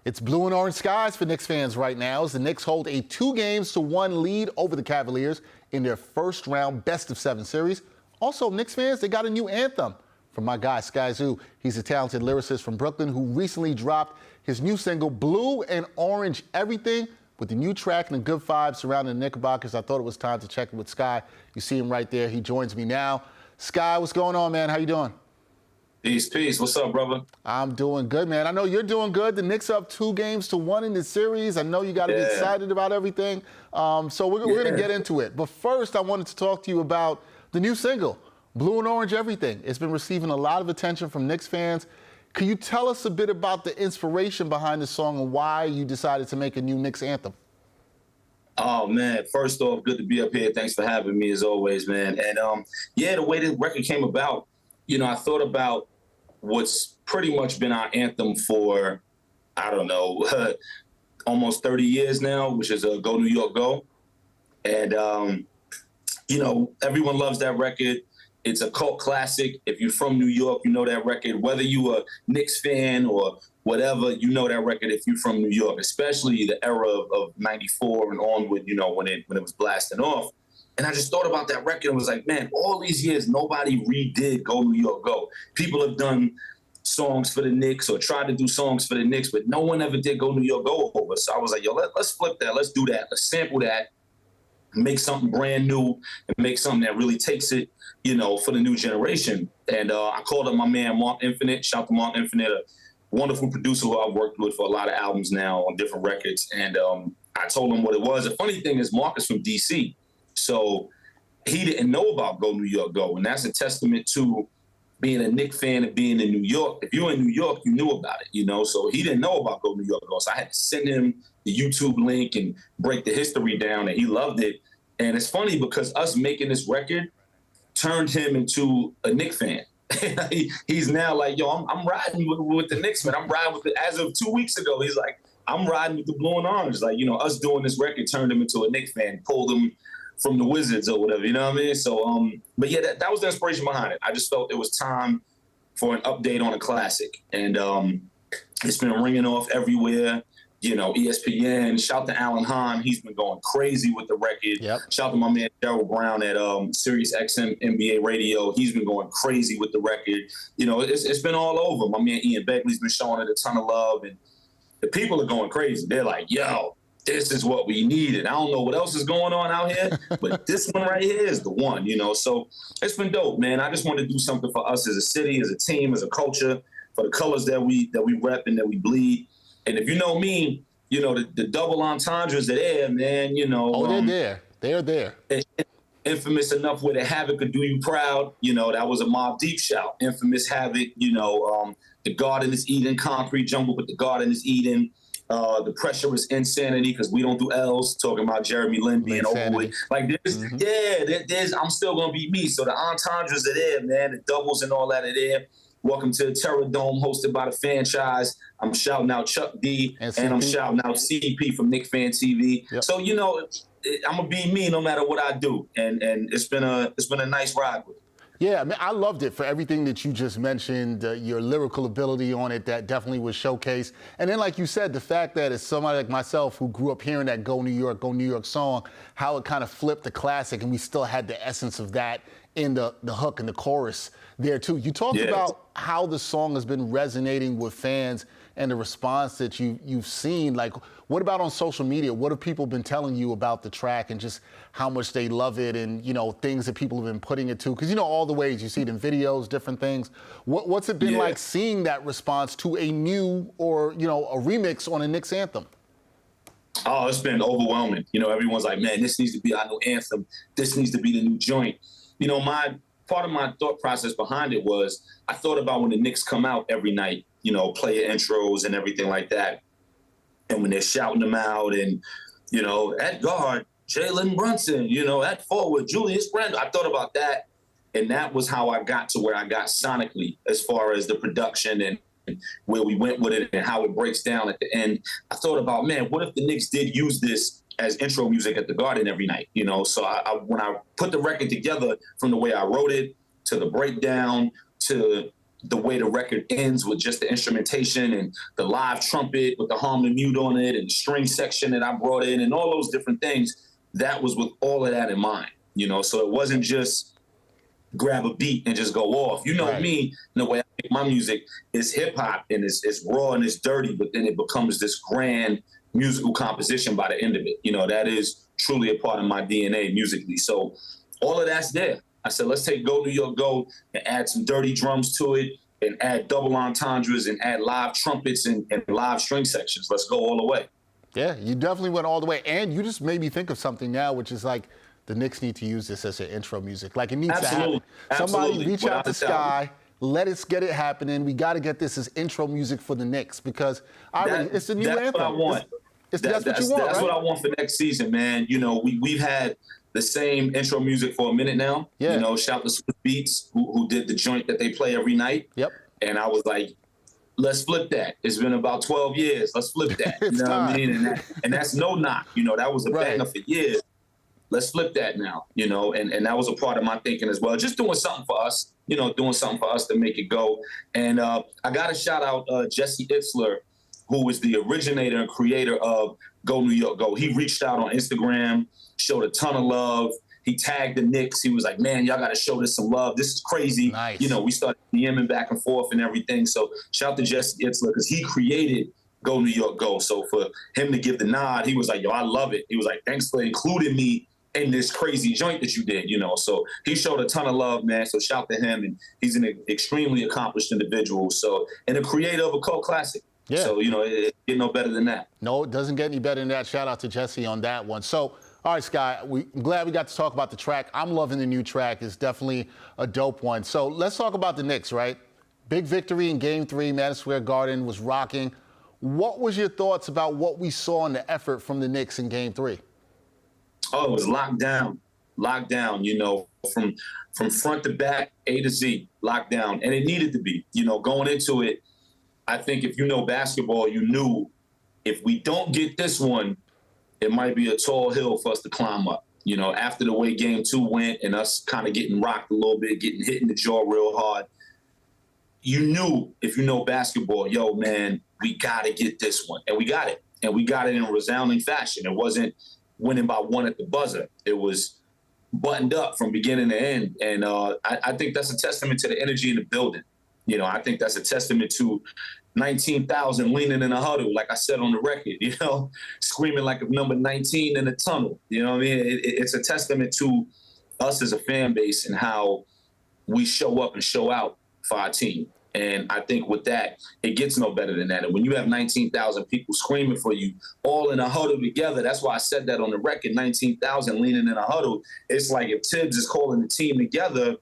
It's blue and orange skies for Knicks fans right now as the Knicks hold a 2-1 lead over the Cavaliers in their first round best-of-7 series. Also, Knicks fans, they got a new anthem from my guy Skyzoo. He's a talented lyricist from Brooklyn who recently dropped his new single, Blue and Orange Everything. With the new track and the good vibes surrounding the Knickerbockers, I thought it was time to check in with Sky. You see him right there. He joins me now. Sky, what's going on, man? How you doing? Peace. What's up, brother? I'm doing good, man. I know you're doing good. The Knicks up 2-1 in the series. I know you got to be excited about everything. So we're going to get into it. But first, I wanted to talk to you about the new single, Blue and Orange Everything. It's been receiving a lot of attention from Knicks fans. Can you tell us a bit about the inspiration behind the song and why you decided to make a new Knicks anthem? Oh, man. First off, good to be up here. Thanks for having me, as always, man. And, the way the record came about, I thought about what's pretty much been our anthem for, I don't know, almost 30 years now, which is Go New York Go. And, everyone loves that record. It's a cult classic. If you're from New York, you know that record. Whether you a Knicks fan or whatever, you know that record if you're from New York, especially the era of 94 and onward, when it was blasting off. And I just thought about that record and was like, man, all these years, nobody redid Go New York Go. People have done songs for the Knicks or tried to do songs for the Knicks, but no one ever did Go New York Go over. So I was like, yo, let's flip that. Let's do that. Let's sample that, make something brand new, and make something that really takes it, for the new generation. And I called up my man, Mark Infinite. Shout out to Mark Infinite, a wonderful producer who I've worked with for a lot of albums now on different records. And I told him what it was. The funny thing is Mark is from D.C., so he didn't know about Go New York Go. And that's a testament to being a Knicks fan and being in New York. If you're in New York, you knew about it, So he didn't know about Go New York Go. So I had to send him the YouTube link and break the history down, and he loved it. And it's funny because us making this record turned him into a Knicks fan. He's now like, yo, I'm riding with the Knicks, man. I'm riding with it. As of 2 weeks ago, he's like, I'm riding with the blue and orange. Like, us doing this record turned him into a Knicks fan, pulled him from the Wizards or whatever, you know what I mean? So, but yeah, that was the inspiration behind it. I just felt it was time for an update on a classic. And it's been ringing off everywhere. ESPN, shout to Alan Hahn. He's been going crazy with the record. Yep. Shout to my man, Daryl Brown at Sirius XM NBA Radio. He's been going crazy with the record. It's been all over. My man, Ian Begley's been showing it a ton of love. And the people are going crazy. They're like, yo, this is what we needed. I don't know what else is going on out here, but this one right here is the one, So it's been dope, man. I just want to do something for us as a city, as a team, as a culture, for the colors that we rep and that we bleed. And if you know me, the double entendres are there, man, Oh, they're there. They're there. Infamous enough where the Havoc could do you proud. That was a Mobb Deep shout. Infamous Havoc, the Garden is Eden, Concrete Jungle, but the Garden is Eden. The Pressure is Insanity, because we don't do L's, talking about Jeremy Lin being over with. Like, there's I'm still going to be me. So the entendres are there, man. The doubles and all that are there. Welcome to the Terror Dome, hosted by the franchise. I'm shouting out Chuck D, and I'm shouting out CP from Knicks Fan TV. Yep. So, I'm going to be me no matter what I do. And it's been a nice ride with it. Yeah, man, I loved it for everything that you just mentioned, your lyrical ability on it, that definitely was showcased. And then, like you said, the fact that it's somebody like myself who grew up hearing that Go New York song, how it kind of flipped the classic, and we still had the essence of that in the hook and the chorus there, too. You talked about how the song has been resonating with fans and the response that you've seen. Like, what about on social media? What have people been telling you about the track and just how much they love it and, things that people have been putting it to? Because, all the ways you see it in videos, different things. What's it been like seeing that response to a new or, a remix on a Knicks anthem? Oh, it's been overwhelming. Everyone's like, man, this needs to be our new anthem. This needs to be the new joint. Part of my thought process behind it was I thought about when the Knicks come out every night, player intros and everything like that. And when they're shouting them out and, at guard, Jalen Brunson, at forward, Julius Randle. I thought about that. And that was how I got to where I got sonically as far as the production and where we went with it and how it breaks down at the end. I thought about, man, what if the Knicks did use this as intro music at the Garden every night, So when I put the record together, from the way I wrote it to the breakdown to the way the record ends with just the instrumentation and the live trumpet with the harmony mute on it and the string section that I brought in and all those different things, that was with all of that in mind, so it wasn't just grab a beat and just go off. Right. Me, the way I make my music is hip hop and it's raw and it's dirty, but then it becomes this grand musical composition by the end of it. That is truly a part of my DNA musically. So all of that's there. I said, let's take Go New York Go and add some dirty drums to it and add double entendres and add live trumpets and live string sections. Let's go all the way. Yeah, you definitely went all the way. And you just made me think of something now, which is like the Knicks need to use this as their intro music. Like it needs to happen. Somebody reach out to Sky. Let us get it happening. We got to get this as intro music for the Knicks because it's the new anthem. That's what I want. That's what you want, That's right? what I want for next season, man. We've had the same intro music for a minute now. Yeah. Shout to Swift Beats, who did the joint that they play every night. Yep. And I was like, let's flip that. It's been about 12 years. Let's flip that. It's what time. I mean? And that's no knock. That was a banger for years. Let's flip that now, and that was a part of my thinking as well. Just doing something for us, doing something for us to make it go. And I got to shout out Jesse Itzler, who was the originator and creator of Go New York Go. He reached out on Instagram, showed a ton of love. He tagged the Knicks. He was like, man, y'all got to show this some love. This is crazy. Nice. We started DMing back and forth and everything. So shout out to Jesse Itzler because he created Go New York Go. So for him to give the nod, he was like, yo, I love it. He was like, thanks for including me in this crazy joint that you did, So he showed a ton of love, man. So shout to him. And he's an extremely accomplished individual. So, and a creator of a cult classic. Yeah. So, it get no better than that. No, it doesn't get any better than that. Shout out to Jesse on that one. So, all right, Sky, I'm glad we got to talk about the track. I'm loving the new track. It's definitely a dope one. So let's talk about the Knicks, right? Big victory in Game 3. Madison Square Garden was rocking. What was your thoughts about what we saw in the effort from the Knicks in Game 3? Oh, it was locked down, from front to back, A to Z, locked down. And it needed to be, going into it. I think if you know basketball, you knew if we don't get this one, it might be a tall hill for us to climb up. After the way Game 2 went and us kind of getting rocked a little bit, getting hit in the jaw real hard, you knew if you know basketball, yo, man, we got to get this one. And we got it. And we got it in a resounding fashion. It wasn't winning by one at the buzzer. It was buttoned up from beginning to end. And I think that's a testament to the energy in the building. I think that's a testament to 19,000 leaning in a huddle, like I said on the record, screaming like a number 19 in the tunnel. You know what I mean? It's a testament to us as a fan base and how we show up and show out for our team. And I think with that, it gets no better than that. And when you have 19,000 people screaming for you all in a huddle together, that's why I said that on the record, 19,000 leaning in a huddle. It's like if Tibbs is calling the team together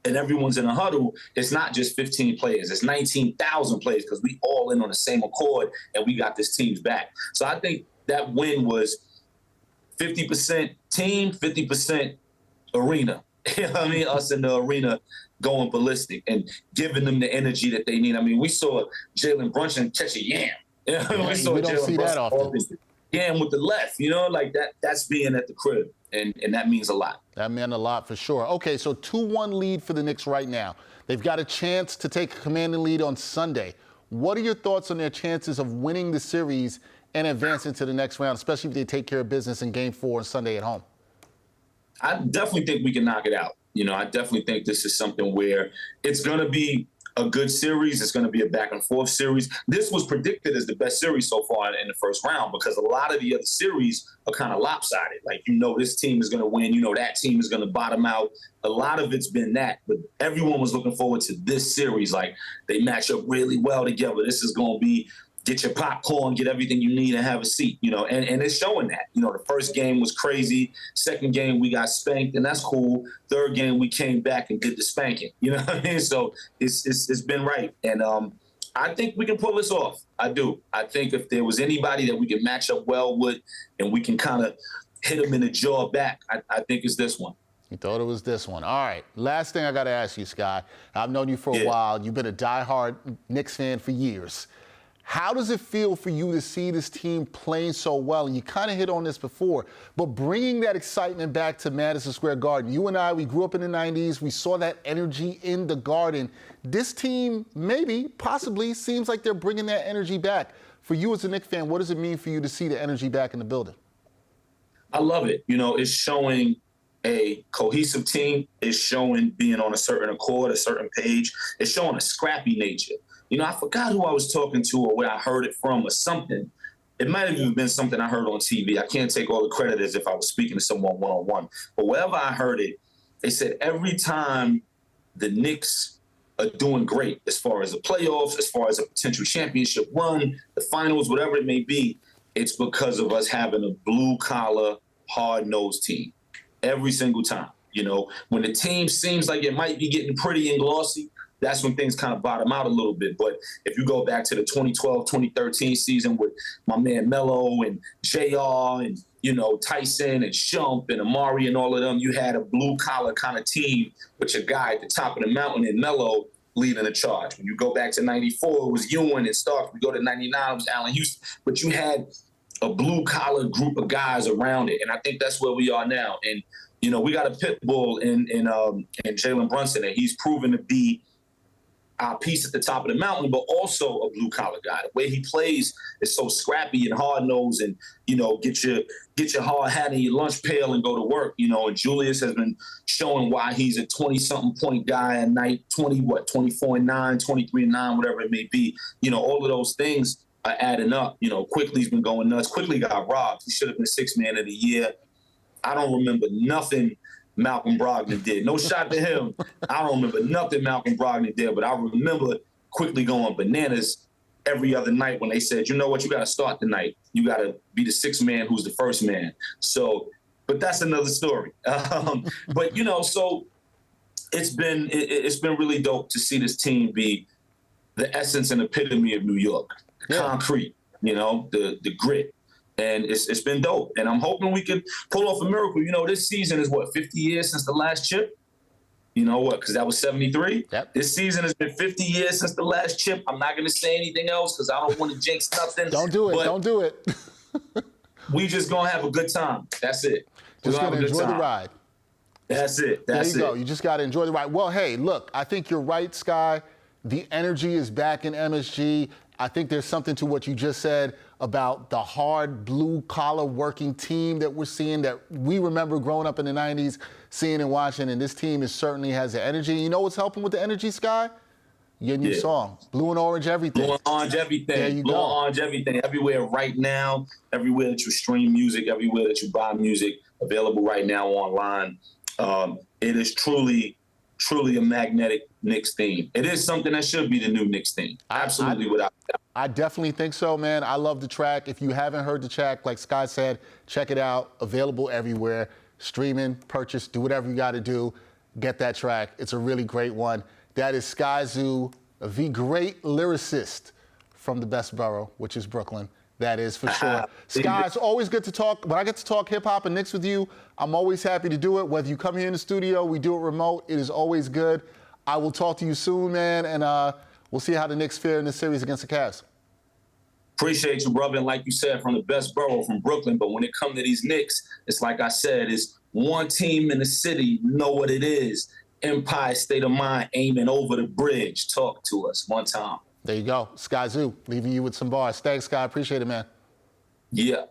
and everyone's in a huddle, it's not just 15 players, it's 19,000 players because we all in on the same accord and we got this team's back. So I think that win was 50% team, 50% arena. You know what I mean? Us in the arena going ballistic and giving them the energy that they need. I mean, we saw Jalen Brunson catch a yam. You know? Yeah, we don't see that often. Yam with the left, like that's being at the crib. And that means a lot. That meant a lot for sure. Okay, so 2-1 lead for the Knicks right now. They've got a chance to take a commanding lead on Sunday. What are your thoughts on their chances of winning the series and advancing to the next round, especially if they take care of business in Game 4 on Sunday at home? I definitely think we can knock it out. I definitely think this is something where it's going to be a good series. It's going to be a back and forth series. This was predicted as the best series so far in the first round because a lot of the other series are kind of lopsided. Like, this team is going to win. That team is going to bottom out. A lot of it's been that, but everyone was looking forward to this series. Like, they match up really well together. This is going to be get your popcorn, get everything you need, and have a seat, and it's showing that. The first game was crazy. Second game, we got spanked, and that's cool. Third game, we came back and did the spanking. You know what I mean? So it's been right. And I think we can pull this off. I do. I think if there was anybody that we could match up well with and we can kind of hit them in the jaw back, I think it's this one. You thought it was this one. All right. Last thing I got to ask you, Sky. I've known you for a while. You've been a diehard Knicks fan for years. How does it feel for you to see this team playing so well? And you kind of hit on this before, but bringing that excitement back to Madison Square Garden. You and I, we grew up in the 90s. We saw that energy in the Garden. This team maybe, possibly, seems like they're bringing that energy back. For you as a Knicks fan, what does it mean for you to see the energy back in the building? I love it. It's showing a cohesive team. It's showing being on a certain accord, a certain page. It's showing a scrappy nature. I forgot who I was talking to or where I heard it from or something. It might have even been something I heard on TV. I can't take all the credit as if I was speaking to someone one-on-one. But wherever I heard it, they said every time the Knicks are doing great as far as the playoffs, as far as a potential championship run, the finals, whatever it may be, it's because of us having a blue-collar, hard-nosed team every single time. When the team seems like it might be getting pretty and glossy, that's when things kind of bottom out a little bit. But if you go back to the 2012-2013 season with my man Melo and JR and, Tyson and Shump and Amari and all of them, you had a blue-collar kind of team with your guy at the top of the mountain and Melo leading the charge. When you go back to 94, it was Ewing and Stark. We go to 99, it was Allen Houston. But you had a blue-collar group of guys around it, and I think that's where we are now. And, we got a pit bull in Jalen Brunson, and he's proven to be our piece at the top of the mountain, but also a blue-collar guy. The way he plays is so scrappy and hard-nosed and, get your hard hat in your lunch pail and go to work, and Julius has been showing why he's a 20-something point guy a night, 24-9, 23-9, whatever it may be. All of those things are adding up. Quickly's been going nuts. Quickly got robbed. He should have been sixth man of the year. I don't remember nothing Malcolm Brogdon did. No shot to him. I don't remember nothing Malcolm Brogdon did, but I remember Quickly going bananas every other night when they said, you know what, you got to start tonight. You got to be the sixth man who's the first man. So, but that's another story. But, so it's been really dope to see this team be the essence and epitome of New York. Concrete, the grit. And it's been dope. And I'm hoping we could pull off a miracle. This season is 50 years since the last chip? Because that was 73? Yep. This season has been 50 years since the last chip. I'm not going to say anything else because I don't want to jinx nothing. Don't do it. Don't do it. We just going to have a good time. That's it. Just going to enjoy the ride. That's it. There you go. You just got to enjoy the ride. Well, hey, look, I think you're right, Sky. The energy is back in MSG. I think there's something to what you just said about the hard blue-collar working team that we're seeing that we remember growing up in the 90s, seeing and watching, and this team certainly has the energy. You know what's helping with the energy, Sky? Your new song, Blue and Orange Everything. Blue and Orange Everything. There you Blue go. and Orange Everything. Everywhere right now, everywhere that you stream music, everywhere that you buy music, available right now online. It is truly a magnetic Knicks theme. It is something that should be the new Knicks theme. Absolutely, without doubt. I definitely think so, man. I love the track. If you haven't heard the track, like Sky said, check it out. Available everywhere. Streaming, purchase, do whatever you got to do. Get that track. It's a really great one. That is Skyzoo, the great lyricist from the best borough, which is Brooklyn. That is for sure. Sky, it's always good to talk. When I get to talk hip-hop and Knicks with you, I'm always happy to do it. Whether you come here in the studio, we do it remote, it is always good. I will talk to you soon, man, and we'll see how the Knicks fare in this series against the Cavs. Appreciate you, brother. And like you said, from the best borough, from Brooklyn. But when it comes to these Knicks, it's like I said, it's one team in the city, know what it is. Empire State of Mind, aiming over the bridge. Talk to us one time. There you go. Skyzoo, leaving you with some bars. Thanks, Sky. Appreciate it, man. Yeah.